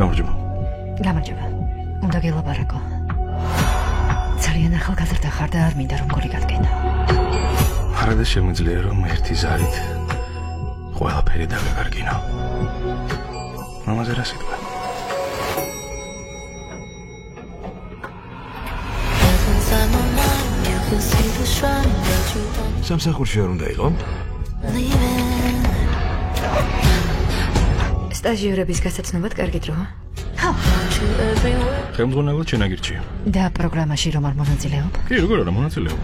გამარჯობა. გამარჯობა. უნდა გელაპარაკო. ძალიან ახალგაზრდა ხარ და არ მინდა რომ გული გადგენა. არადა შემიძლია რომ ერთი ზარით ყველაფერი დაგაკარგინო. მამაზე რა სიტყვა? სამსახურში არ უნდა იყო? სტაჟიორების გასაცნობად კარგი დროა. ხელმძღვანელად შენაგირჩია. და პროგრამაში რომ არ მონაწილეობ? კი, როგორ არა მონაწილეობ.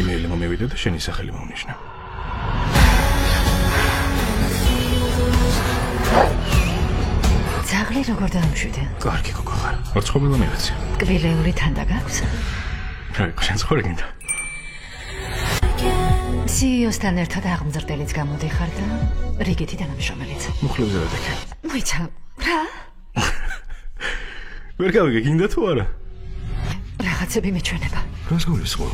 იმეილი მომივიდე და შენი სახელი მომნიშნე. ძაღლი როგორ დაამშვიდე? კარგი გოგო ხარ. როცხობილა მივეცი. კბილეული თანდა გაქვს? რა იყო შენ ცხოვრე გინდა? CEO-სთან ერთად აღმზრდელიც გამოდიხარ და რიგითი თანამშრომელიც. მუხლებზე რა დაკე? მოიცა, რა? ვერ გავიგე გინდა თუ არა? რაღაცები მეჩვენება. რას გულისხმობ?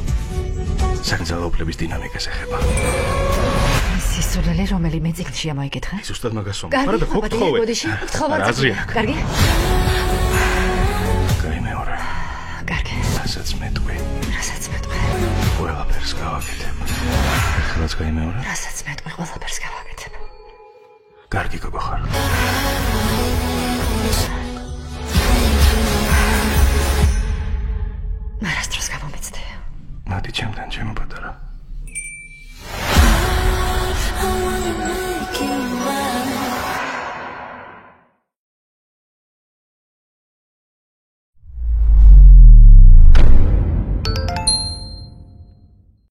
საგზავნებლების დინამიკას ეხება. სისულელე რომელიმე წიგნში ამოიკითხა? ზუსტად მაგას ვამბობ. კარგი, არა და გოგთხოვე. გთხოვარ. კარგი? გაიმეორე. კარგი. რასაც მეტყვი. რასაც მეტყვი. ყველაფერს გავაკეთებ. ახლაც გაიმეორე. რასაც მეტყვი, ყველაფერს გავაკეთებ. კარგი გოგო ხარ. მარასდროს გამომეცდე. მადი ჩემთან, ჩემო პატარა.